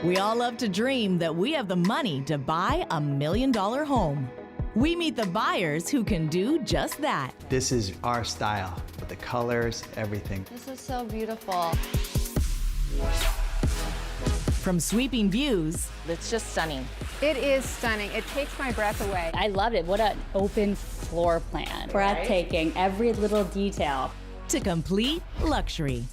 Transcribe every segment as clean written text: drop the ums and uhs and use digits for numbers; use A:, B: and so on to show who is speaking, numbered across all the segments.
A: We all love to dream that we have the money to buy $1 million home. We meet the buyers who can do just that.
B: This is our style, with the colors, everything.
C: This is so beautiful.
A: From sweeping views,
D: It's just stunning.
E: It is stunning. It takes my breath away.
F: I loved it. What an open floor plan. Breathtaking, every little detail.
A: to complete luxury.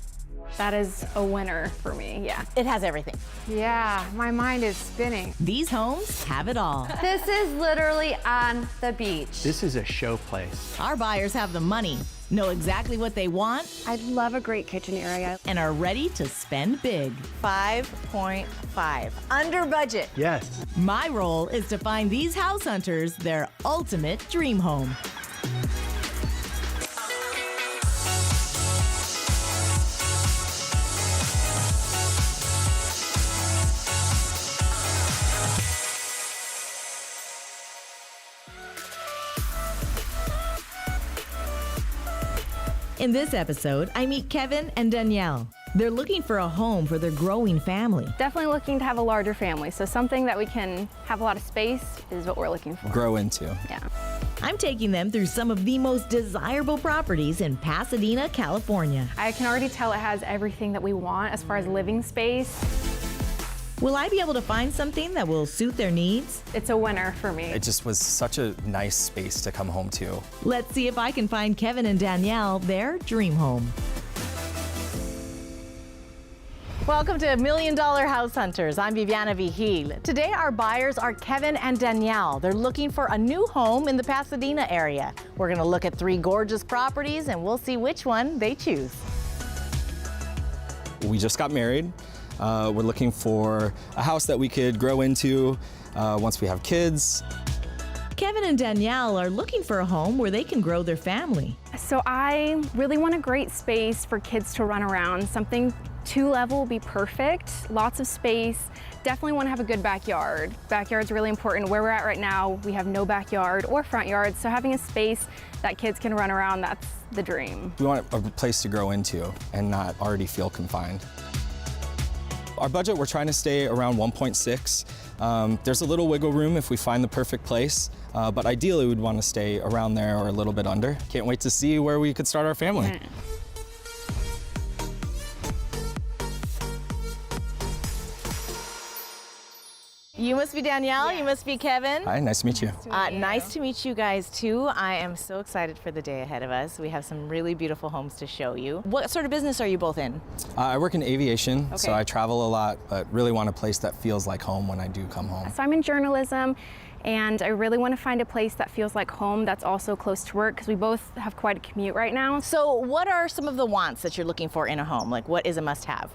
E: That is a winner for me, yeah.
D: It has everything.
E: Yeah, my mind is spinning.
A: These homes have it all.
C: This is literally on the beach.
B: This is a show place.
A: Our buyers have the money, know exactly what they want,
E: I love a great kitchen area.
A: and are ready to spend big.
D: 5.5, under budget.
B: Yes.
A: My role is to find these house hunters their ultimate dream home. In this episode, I meet Kevin and Danielle. They're looking for a home for their growing family.
E: Definitely looking to have a larger family, so something that we can have a lot of space is what we're looking for.
G: Grow into.
E: Yeah.
A: I'm taking them through some of the most desirable properties in Pasadena, California.
E: I can already tell it has everything that we want as far as living space.
A: Will I be able to find something that will suit their needs?
E: It's a winner for me.
G: It just was such a nice space to come home to.
A: Let's see if I can find Kevin and Danielle their dream home.
D: Welcome to $1 Million House Hunters. I'm Viviana Vigil. Today our buyers are Kevin and Danielle. They're looking for a new home in the Pasadena area. We're going to look at 3 gorgeous properties and we'll see which one they choose.
G: We just got married. We're looking for a house that we could grow into once we have kids.
A: Kevin and Danielle are looking for a home where they can grow their family.
E: So I really want a great space for kids to run around. Something 2-level would be perfect, lots of space. Definitely want to have a good backyard. Backyard's really important. Where we're at right now, we have no backyard or front yard, so having a space that kids can run around, that's the dream.
G: We want a place to grow into and not already feel confined. Our budget, we're trying to stay around 1.6. There's a little wiggle room if we find the perfect place, but ideally we'd want to stay around there or a little bit under. Can't wait to see where we could start our family.
D: You must be Danielle, you must be Kevin.
G: Hi, nice to meet you.
D: Nice to meet you guys too. I am so excited for the day ahead of us. We have some really beautiful homes to show you. What sort of business are you both in?
G: I work in aviation, so
D: Okay.
G: I travel a lot, but really want a place that feels like home when I do come home.
E: So I'm in journalism, and I really want to find a place that feels like home that's also close to work, because we both have quite a commute right now.
D: So what are some of the wants that you're looking for in a home? Like what is a must-have?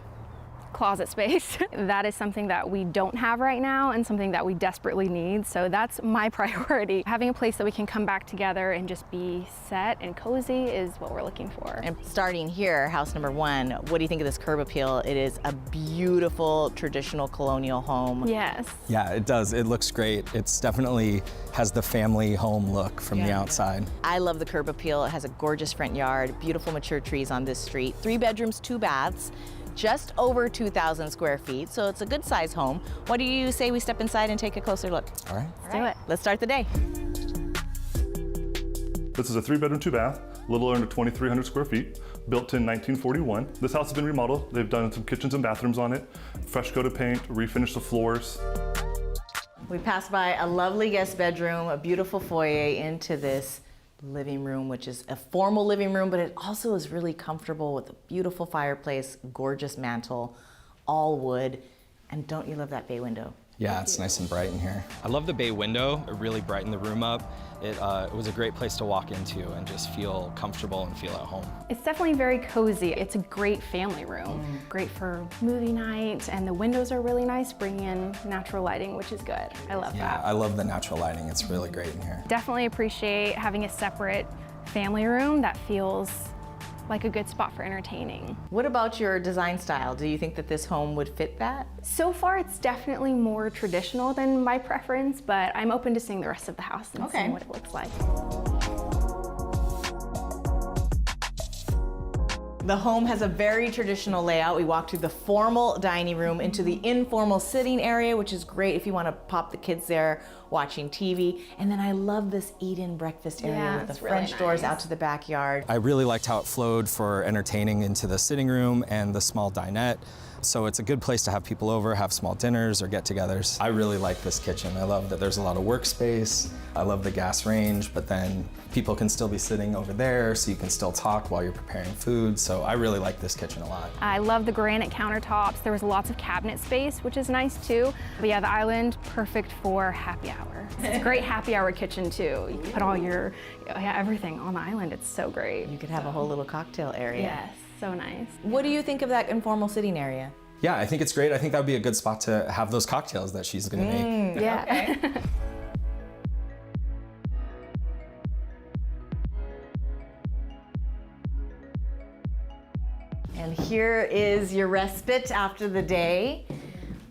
E: Closet space. That is something that we don't have right now and something that we desperately need. So that's my priority. Having a place that we can come back together and just be set and cozy is what we're looking for.
D: And starting here, house number 1, what do you think of this curb appeal? It is a beautiful traditional colonial home.
E: Yes.
G: Yeah, it does. It looks great. It's definitely has the family home look from the outside.
D: I love the curb appeal. It has a gorgeous front yard, beautiful mature trees on this street, 3 bedrooms, 2 baths. Just over 2,000 square feet, so it's a good size home. What do you say we step inside and take a closer look?
G: All right.
D: Let's do it. Let's start the day.
H: This is a 3-bedroom, 2-bath, a little under 2,300 square feet, built in 1941. This house has been remodeled. They've done some kitchens and bathrooms on it, fresh coat of paint, refinished the floors.
D: We passed by a lovely guest bedroom, a beautiful foyer into this living room, which is a formal living room, but it also is really comfortable with a beautiful fireplace, gorgeous mantle, all wood. And don't you love that bay window?
G: Yeah, it's nice and bright in here. I love the bay window. It really brightened the room up. It was a great place to walk into and just feel comfortable and feel at home.
E: It's definitely very cozy. It's a great family room. Great for movie night, and the windows are really nice, bringing in natural lighting, which is good. I love
G: Yeah,
E: that.
G: I love the natural lighting. It's really great in here.
E: Definitely appreciate having a separate family room that feels like a good spot for entertaining.
D: What about your design style? Do you think that this home would fit that?
E: So far, it's definitely more traditional than my preference, but I'm open to seeing the rest of the house and seeing what it looks like.
D: The home has a very traditional layout. We walked through the formal dining room into the informal sitting area, which is great if you want to pop the kids there watching TV. And then I love this eat-in breakfast area with the French doors out to the backyard.
G: I really liked how it flowed for entertaining into the sitting room and the small dinette. So it's a good place to have people over, have small dinners or get-togethers. I really like this kitchen. I love that there's a lot of workspace. I love the gas range, but then people can still be sitting over there so you can still talk while you're preparing food. So I really like this kitchen a lot.
E: I love the granite countertops. There was lots of cabinet space, which is nice too. But yeah, the island, perfect for happy hour. It's a great happy hour kitchen too. You can put all your, everything on the island. It's so great.
D: You could have a whole little cocktail area.
E: Yes, so nice.
D: What do you think of that informal sitting area?
G: Yeah, I think it's great. I think that would be a good spot to have those cocktails that she's gonna make.
E: Yeah.
D: Okay. And here is your respite after the day.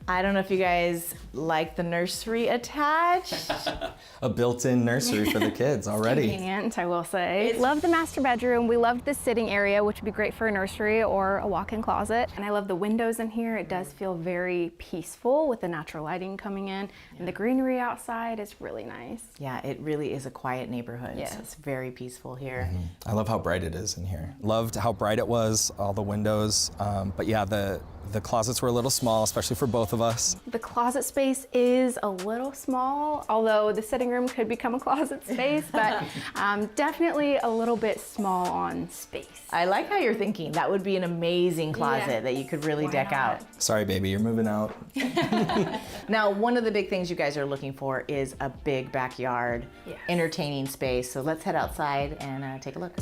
D: I don't know if you guys like the nursery attached.
G: A built-in nursery for the kids already.
E: Convenient, I will say. Love the master bedroom. We loved the sitting area, which would be great for a nursery or a walk-in closet. And I love the windows in here. It does feel very peaceful with the natural lighting coming in. And the greenery outside is really nice.
D: Yeah, it really is a quiet neighborhood.
E: Yes.
D: So it's very peaceful here.
G: I love how bright it is in here. Loved how bright it was, all the windows. But yeah, the closets were a little small, especially for both of us.
E: The closet space is a little small, although the sitting room could become a closet space, but definitely a little bit small on space.
D: I like how you're thinking. That would be an amazing closet that you could really deck out.
G: Sorry, baby, you're moving out.
D: Now, one of the big things you guys are looking for is a big backyard, entertaining space. So let's head outside and take a look.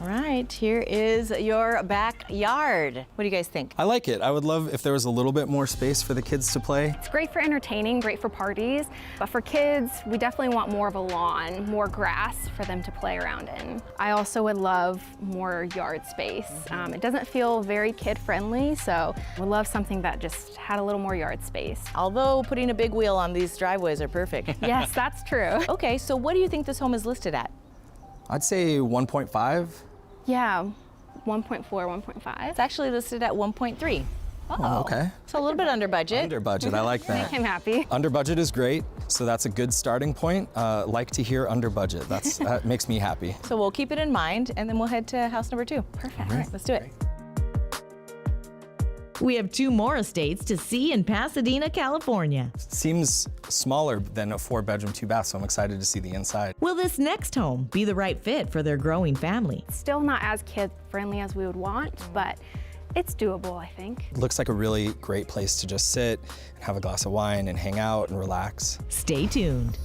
D: All right, here is your backyard. What do you guys think?
G: I like it. I would love if there was a little bit more space for the kids to play.
E: It's great for entertaining, great for parties, but for kids, we definitely want more of a lawn, more grass for them to play around in. I also would love more yard space. It doesn't feel very kid-friendly, so we love something that just had a little more yard space.
D: Although putting a big wheel on these driveways are perfect.
E: Yes, that's true.
D: Okay, so what do you think this home is listed at?
G: I'd say 1.5.
E: Yeah, 1.4, 1.5.
D: It's actually listed at 1.3.
G: Oh, okay.
D: So a little bit under budget.
G: Under budget, I like that.
E: Make him happy.
G: Under budget is great, so that's a good starting point. Like to hear under budget. That makes me happy.
D: So we'll keep it in mind, and then we'll head to house number 2.
E: Perfect.
D: All right, let's do it.
A: We have 2 more estates to see in Pasadena, California.
G: Seems smaller than a 4-bedroom, 2-bath, so I'm excited to see the inside.
A: Will this next home be the right fit for their growing family?
E: Still not as kid-friendly as we would want, but it's doable, I think.
G: Looks like a really great place to just sit and have a glass of wine and hang out and relax.
A: Stay tuned.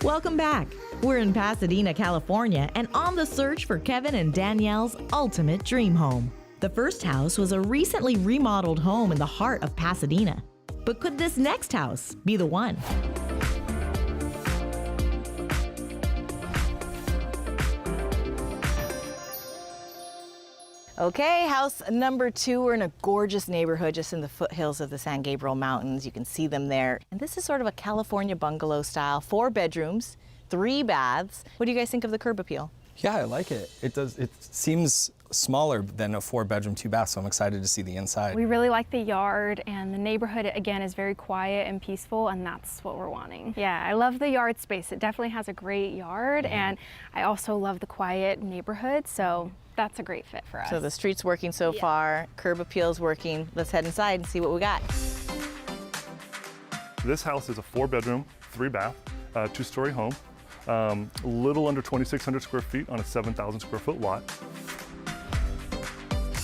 A: Welcome back. We're in Pasadena, California, and on the search for Kevin and Danielle's ultimate dream home. The first house was a recently remodeled home in the heart of Pasadena. But could this next house be the one?
D: Okay, house number 2. We're in a gorgeous neighborhood just in the foothills of the San Gabriel Mountains. You can see them there. And this is sort of a California bungalow style, 4 bedrooms, 3 baths. What do you guys think of the curb appeal?
G: Yeah, I like it. It seems smaller than a 4-bedroom, 2-bath, so I'm excited to see the inside.
E: We really like the yard, and the neighborhood, again, is very quiet and peaceful, and that's what we're wanting. Yeah, I love the yard space. It definitely has a great yard, and I also love the quiet neighborhood, so that's a great fit for us.
D: So the street's working so far, curb appeal's working. Let's head inside and see what we got.
H: This house is a 4-bedroom, 3-bath, 2-story home. A little under 2,600 square feet on a 7,000 square foot lot.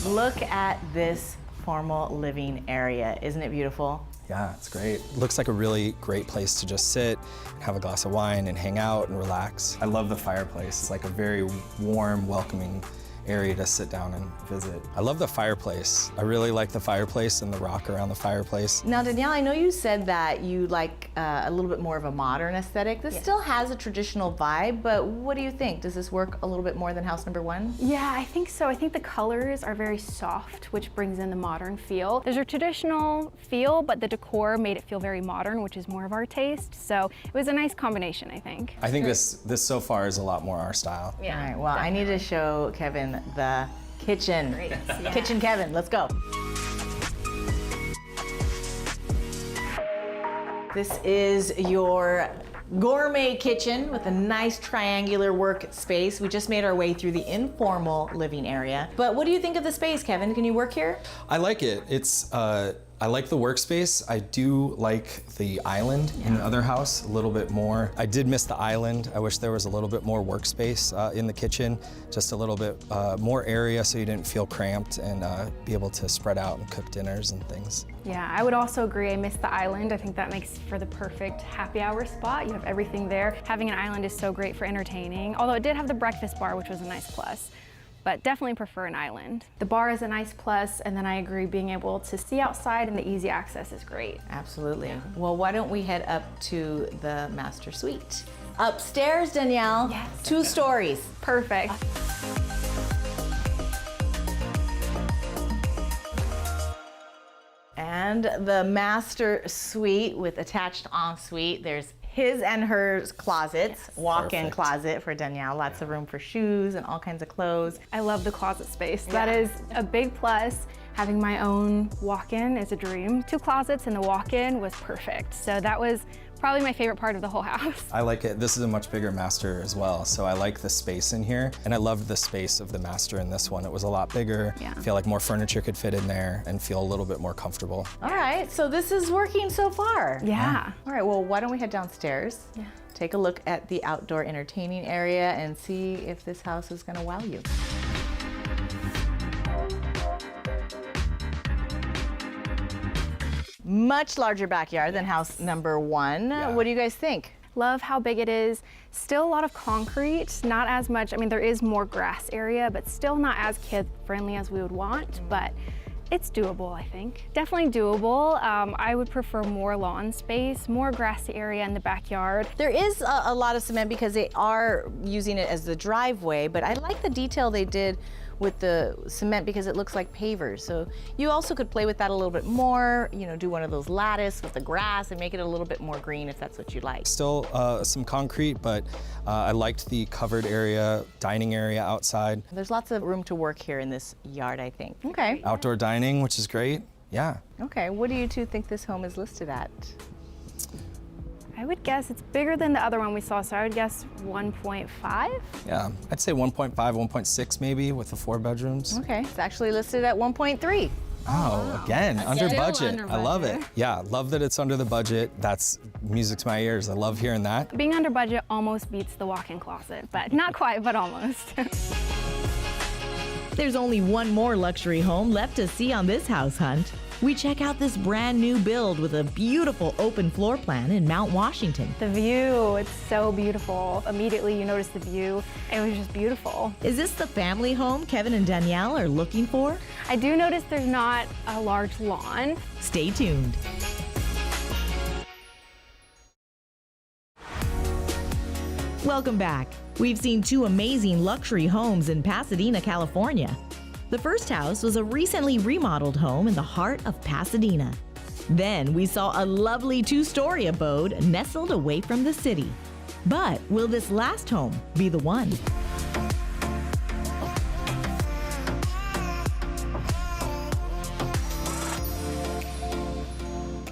D: Look at this formal living area. Isn't it beautiful?
G: Yeah, it's great. Looks like a really great place to just sit, have a glass of wine and hang out and relax. I love the fireplace. It's like a very warm, welcoming area to sit down and visit. I love the fireplace. I really like the fireplace and the rock around the fireplace.
D: Now, Danielle, I know you said that you like a little bit more of a modern aesthetic. This still has a traditional vibe, but what do you think? Does this work a little bit more than house number one?
E: Yeah, I think so. I think the colors are very soft, which brings in the modern feel. There's a traditional feel, but the decor made it feel very modern, which is more of our taste. So it was a nice combination, I think.
G: I think this so far is a lot more our style.
D: Yeah. All right, well, I need to show Kevin the kitchen.
E: Great. Yeah.
D: Kitchen Kevin, let's go. This is your gourmet kitchen with a nice triangular workspace. We just made our way through the informal living area. But what do you think of the space, Kevin? Can you work here?
G: I like it. I like the workspace. I do like the island in the other house a little bit more. I did miss the island. I wish there was a little bit more workspace in the kitchen, just a little bit more area so you didn't feel cramped and be able to spread out and cook dinners and things.
E: Yeah, I would also agree. I miss the island. I think that makes for the perfect happy hour spot. You have everything there. Having an island is so great for entertaining, although it did have the breakfast bar, which was a nice plus. But definitely prefer an island. The bar is a nice plus, and then I agree being able to see outside and the easy access is great.
D: Absolutely. Well, why don't we head up to the master suite? Upstairs, Danielle.
E: Yes.
D: 2 stories.
E: Perfect.
D: And the master suite with attached ensuite. There's his and hers closets, walk-in
G: Perfect.
D: closet for Danielle. Lots of room for shoes and all kinds of clothes.
E: I love the closet space. That is a big plus. Having my own walk-in is a dream. 2 closets and the walk-in was perfect. So that was probably my favorite part of the whole house.
G: I like it. This is a much bigger master as well, so I like the space in here, and I loved the space of the master in this one. It was a lot bigger.
E: Yeah.
G: I feel like more furniture could fit in there and feel a little bit more comfortable.
D: All right, so this is working so far.
E: Yeah.
D: All right, well, why don't we head downstairs?
E: Yeah.
D: Take a look at the outdoor entertaining area and see if this house is gonna wow you. Much larger backyard than house number one.
G: Yeah.
D: What do you guys think?
E: Love how big it is. Still a lot of concrete, not as much. I mean, there is more grass area, but still not as kid-friendly as we would want, but it's doable, I think. Definitely doable. I would prefer more lawn space, more grassy area in the backyard.
D: There is a lot of cement because they are using it as the driveway, but I like the detail they did with the cement because it looks like pavers. So you also could play with that a little bit more, you know, do one of those lattice with the grass and make it a little bit more green if that's what you like.
G: Still some concrete, but I liked the covered area, dining area outside.
D: There's lots of room to work here in this yard, I think. Okay.
G: Outdoor dining, which is great. Yeah.
D: Okay, what do you two think this home is listed at?
E: I would guess it's bigger than the other one we saw, so I would guess 1.5.
G: Yeah, I'd say 1.5, 1.6 maybe with the 4 bedrooms.
D: Okay, it's actually listed at 1.3.
G: Oh, again, under
F: Still
G: budget.
F: under
G: I love it.
F: budget.
G: Yeah, love that it's under the budget. That's music to my ears. I love hearing that.
E: Being under budget almost beats the walk-in closet, but not quite, but almost.
A: There's only one more luxury home left to see on this house hunt. We check out this brand new build with a beautiful open floor plan in Mount Washington.
E: The view, it's so beautiful. Immediately you notice the view. It was just beautiful.
A: Is this the family home Kevin and Danielle are looking for?
E: I do notice there's not a large lawn.
A: Stay tuned. Welcome back. We've seen 2 amazing luxury homes in Pasadena, California. The first house was a recently remodeled home in the heart of Pasadena. Then we saw a lovely 2-story abode nestled away from the city. But will this last home be the one?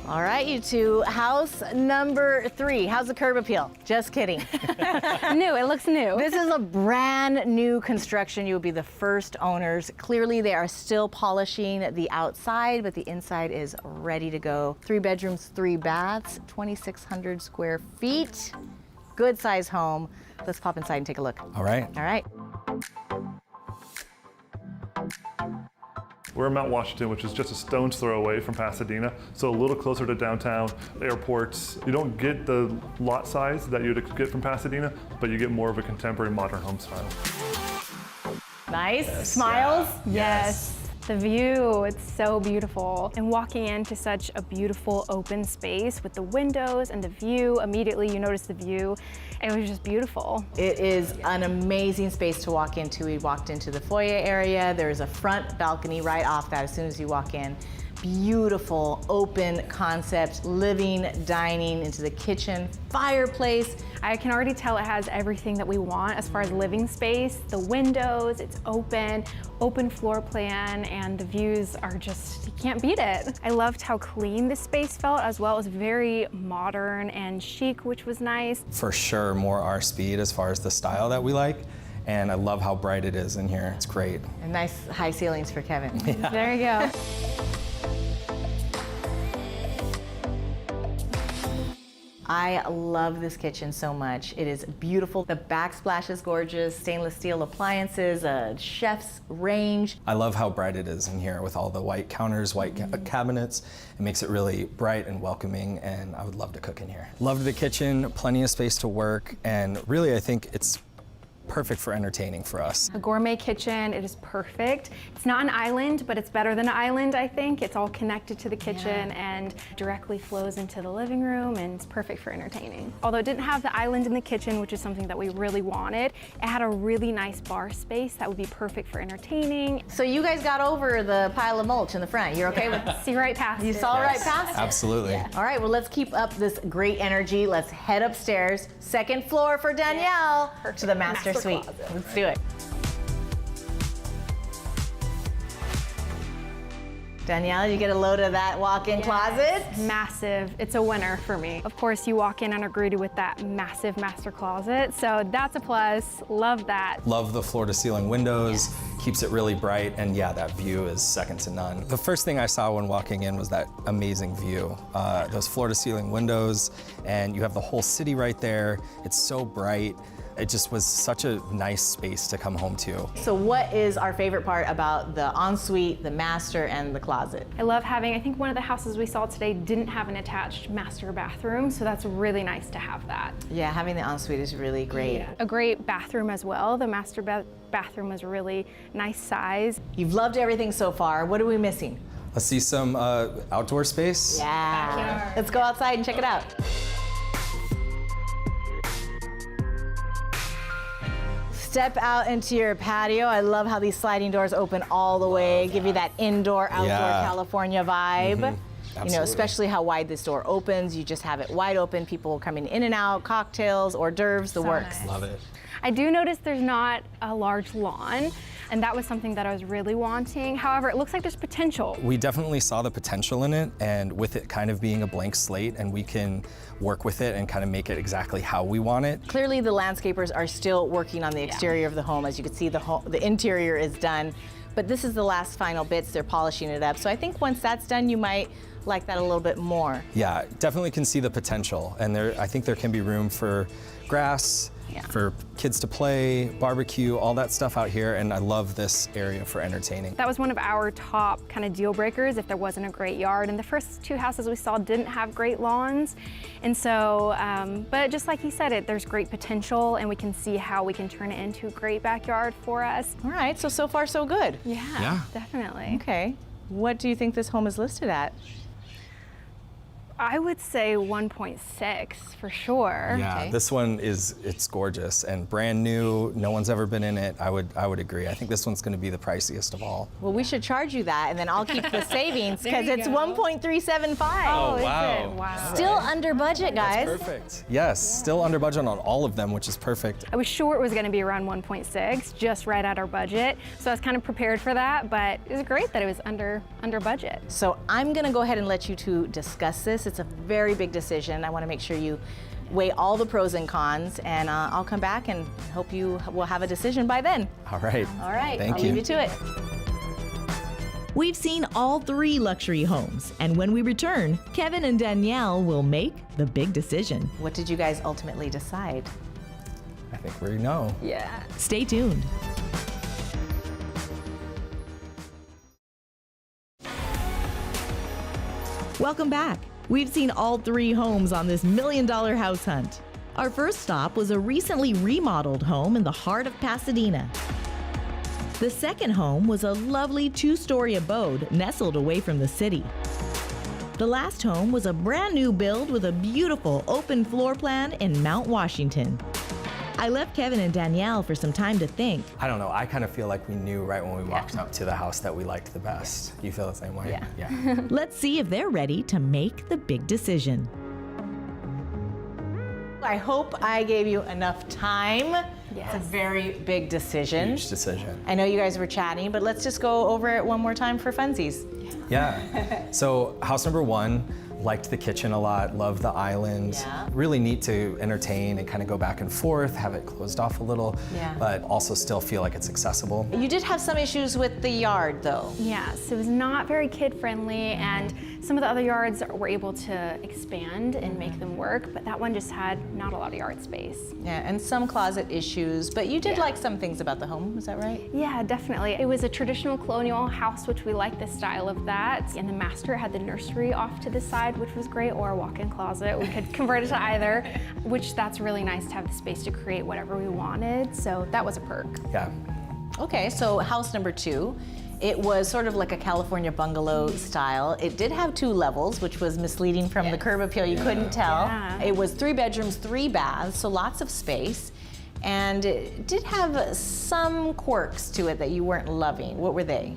D: All right, you two, house number 3. How's the curb appeal? Just kidding.
E: New, it looks new.
D: This is a brand new construction. You'll be the first owners. Clearly, they are still polishing the outside, but the inside is ready to go. 3 bedrooms, 3 baths, 2,600 square feet. Good size home. Let's pop inside and take a look.
G: All right.
D: All right.
H: We're in Mount Washington, which is just a stone's throw away from Pasadena, so a little closer to downtown, airports. You don't get the lot size that you'd get from Pasadena, but you get more of a contemporary modern home style.
D: Nice. Smiles?
E: Yes. The view, it's so beautiful. And walking into such a beautiful open space with the windows and the view, immediately you notice the view. It was just beautiful.
D: It is an amazing space to walk into. We walked into the foyer area. There's a front balcony right off that as soon as you walk in. Beautiful, open concept, living, dining, into the kitchen, fireplace.
E: I can already tell it has everything that we want as far as living space. The windows, it's open floor plan, and the views are just, you can't beat it. I loved how clean this space felt as well. It was very modern and chic, which was nice.
G: For sure, more our speed as far as the style that we like. And I love how bright it is in here. It's great.
D: And nice high ceilings for Kevin.
E: There you go.
D: I love this kitchen so much. It is beautiful. The backsplash is gorgeous. Stainless steel appliances, a chef's range.
G: I love how bright it is in here with all the white counters, white cabinets. It makes it really bright and welcoming, and I would love to cook in here. Love the kitchen, plenty of space to work, and really I think it's perfect for entertaining for us.
E: A gourmet kitchen, it is perfect. It's not an island, but it's better than an island, I think. It's all connected to the kitchen and directly flows into the living room, and it's perfect for entertaining. Although it didn't have the island in the kitchen, which is something that we really wanted, it had a really nice bar space that would be perfect for entertaining.
D: So you guys got over the pile of mulch in the front. You're okay with
E: See right past
D: You
E: it.
D: saw right past it?
G: Absolutely.
D: All right, well, let's keep up this great energy. Let's head upstairs. Second floor for Danielle to the master suite.
E: closet.
D: Let's do it. Danielle, you get a load of that walk-in closet?
E: Massive. It's a winner for me. Of course, you walk in and are greeted with that massive master closet, so that's a plus. Love that.
G: Love the floor-to-ceiling windows. Keeps it really bright, and yeah, that view is second to none. The first thing I saw when walking in was that amazing view. Those floor-to-ceiling windows, and you have the whole city right there. It's so bright. It just was such a nice space to come home to.
D: So what is our favorite part about the ensuite, the master, and the closet?
E: I love having, I think one of the houses we saw today didn't have an attached master bathroom, so that's really nice to have that.
D: Yeah, having the ensuite is really great.
E: A great bathroom as well. The master bathroom was really nice size.
D: You've loved everything so far. What are we missing?
G: Let's see some outdoor space.
D: Yeah.
E: Backyard.
D: Let's go outside and check it out. Step out into your patio. I love how these sliding doors open all the way, give you that indoor, outdoor California vibe. You know, especially how wide this door opens. You just have it wide open, people coming in and out, cocktails, hors d'oeuvres, the works.
G: Love it.
E: I do notice there's not a large lawn, and that was something that I was really wanting. However, it looks like there's potential.
G: We definitely saw the potential in it, and with it kind of being a blank slate, and we can work with it and kind of make it exactly how we want it.
D: Clearly the landscapers are still working on the exterior of the home. As you can see, the interior is done, but this is the last final bits. They're polishing it up. So I think once that's done, you might like that a little bit more.
G: Yeah, definitely can see the potential, and I think there can be room for grass, for kids to play, barbecue, all that stuff out here, and I love this area for entertaining.
E: That was one of our top kind of deal breakers if there wasn't a great yard. And the first two houses we saw didn't have great lawns. And so, but just like he said, there's great potential, and we can see how we can turn it into a great backyard for us.
D: All right, so far so good.
E: Yeah, definitely.
D: Okay, what do you think this home is listed at?
E: I would say 1.6 for sure.
G: Yeah, this one it's gorgeous and brand new. No one's ever been in it. I would agree. I think this one's going to be the priciest of all.
D: Well, we should charge you that, and then I'll keep the savings because it's 1.375.
E: Oh,
G: wow.
E: Is it? Wow.
D: Still under budget, guys.
G: That's perfect. Yes, still under budget on all of them, which is perfect.
E: I was sure it was going to be around 1.6, just right at our budget. So I was kind of prepared for that, but it was great that it was under budget.
D: So I'm going to go ahead and let you two discuss this. It's a very big decision. I want to make sure you weigh all the pros and cons, and I'll come back and hope you will have a decision by then.
G: All right.
D: All right.
G: Thank
D: I'll
G: you.
D: leave you to it.
A: We've seen all 3 luxury homes, and when we return, Kevin and Danielle will make the big decision.
D: What did you guys ultimately decide?
G: I think we know.
E: Yeah.
A: Stay tuned. Welcome back. We've seen all 3 homes on this $1 million house hunt. Our first stop was a recently remodeled home in the heart of Pasadena. The second home was a lovely 2-story abode nestled away from the city. The last home was a brand new build with a beautiful open floor plan in Mount Washington. I left Kevin and Danielle for some time to think.
G: I don't know, I kind of feel like we knew right when we walked up to the house that we liked the best. You feel the same way?
A: Yeah. Let's see if they're ready to make the big decision.
D: I hope I gave you enough time.
E: Yes.
D: It's a very big decision.
G: Huge decision.
D: I know you guys were chatting, but let's just go over it one more time for funsies.
G: Yeah. So house number 1, liked the kitchen a lot, loved the island.
D: Yeah.
G: Really neat to entertain and kind of go back and forth, have it closed off a little, but also still feel like it's accessible.
D: You did have some issues with the yard though.
E: Yes, it was not very kid-friendly, and some of the other yards were able to expand and make them work, but that one just had not a lot of yard space.
D: Yeah, and some closet issues, but you did like some things about the home, is that right?
E: Yeah, definitely. It was a traditional colonial house, which we liked the style of that, and the master had the nursery off to the side, which was great, or a walk-in closet. We could convert it to either, which that's really nice to have the space to create whatever we wanted, so that was a perk.
G: Yeah.
D: Okay, so house number 2. It was sort of like a California bungalow style. It did have 2 levels, which was misleading from the curb appeal. You couldn't tell.
E: Yeah.
D: It was 3 bedrooms, 3 baths, so lots of space. And it did have some quirks to it that you weren't loving. What were they?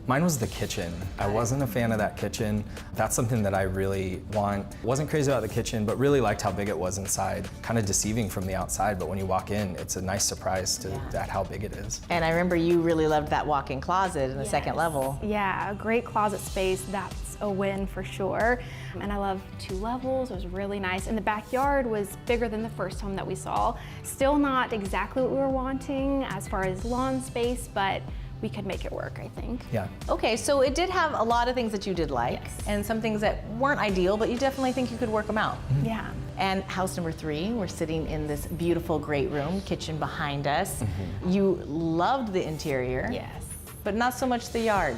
G: Mine was the kitchen. I wasn't a fan of that kitchen. That's something that I really want. Wasn't crazy about the kitchen, but really liked how big it was inside. Kind of deceiving from the outside, but when you walk in, it's a nice surprise at how big it is.
D: And I remember you really loved that walk-in closet in the second level.
E: Yeah, a great closet space. That's a win for sure. And I love 2 levels. It was really nice. And the backyard was bigger than the first home that we saw. Still not exactly what we were wanting as far as lawn space, but we could make it work, I think.
G: Yeah.
D: Okay, so it did have a lot of things that you did like, and some things that weren't ideal, but you definitely think you could work them out.
E: Yeah.
D: And house number 3, we're sitting in this beautiful great room, kitchen behind us. You loved the interior.
E: Yes.
D: But not so much the yard.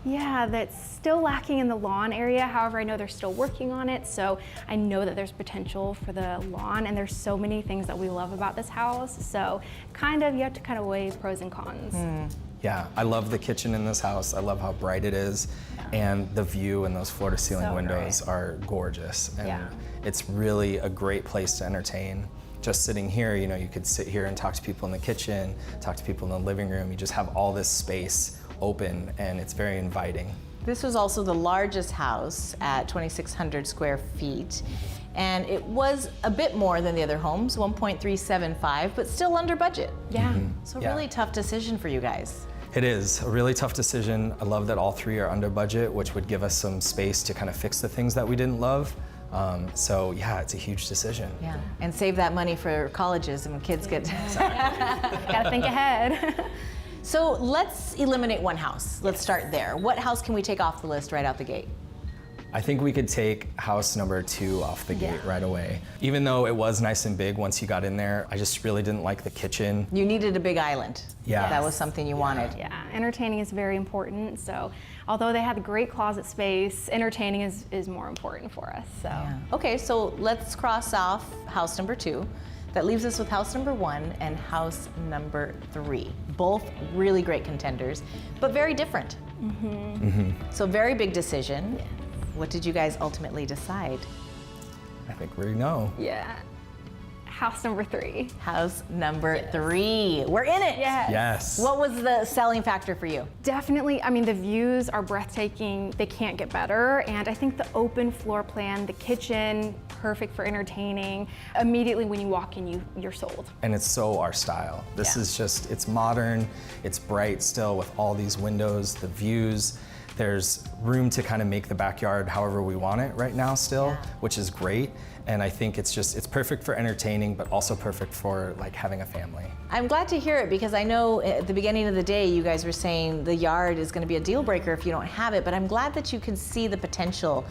E: Yeah, that's still lacking in the lawn area. However, I know they're still working on it, so I know that there's potential for the lawn, and there's so many things that we love about this house. So you have to kind of weigh pros and cons.
G: Yeah, I love the kitchen in this house. I love how bright it is, and the view and those floor-to-ceiling windows are gorgeous. And it's really a great place to entertain. Just sitting here, you know, you could sit here and talk to people in the kitchen, talk to people in the living room. You just have all this space open, and it's very inviting.
D: This was also the largest house at 2,600 square feet. And it was a bit more than the other homes, 1.375, but still under budget.
E: Yeah.
D: So really tough decision for you guys.
G: It is a really tough decision. I love that all 3 are under budget, which would give us some space to kind of fix the things that we didn't love. So yeah, it's a huge decision.
D: Yeah, and save that money for colleges and when kids get...
E: Gotta think ahead.
D: So let's eliminate one house. Let's start there. What house can we take off the list right out the gate?
G: I think we could take house number 2 off the gate right away. Even though it was nice and big once you got in there, I just really didn't like the kitchen.
D: You needed a big island.
G: Yeah.
D: That was something you wanted.
E: Yeah, entertaining is very important. So although they had great closet space, entertaining is more important for us. So.
D: Yeah. Okay, so let's cross off house number 2. That leaves us with house number 1 and house number 3. Both really great contenders, but very different. So very big decision. Yeah. What did you guys ultimately decide?
G: I think we know.
E: Yeah. House number 3.
D: House number 3. We're in it.
G: Yes.
D: What was the selling factor for you?
E: Definitely, I mean, the views are breathtaking. They can't get better. And I think the open floor plan, the kitchen, perfect for entertaining. Immediately when you walk in, you're sold.
G: And it's so our style. This is just, it's modern, it's bright still with all these windows, the views. There's room to kind of make the backyard however we want it right now still, which is great. And I think it's perfect for entertaining, but also perfect for like having a family.
D: I'm glad to hear it because I know at the beginning of the day you guys were saying the yard is going to be a deal breaker if you don't have it, but I'm glad that you can see the potential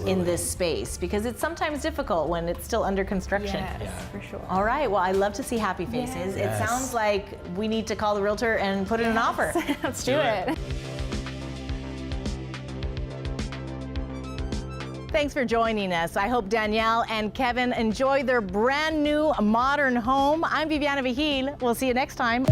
D: in this space because it's sometimes difficult when it's still under construction.
E: Yes, for sure.
D: All right, well I love to see happy faces. It sounds like we need to call the realtor and put in an offer.
E: Let's do it.
D: Thanks for joining us. I hope Danielle and Kevin enjoy their brand new modern home. I'm Viviana Vigil. We'll see you next time.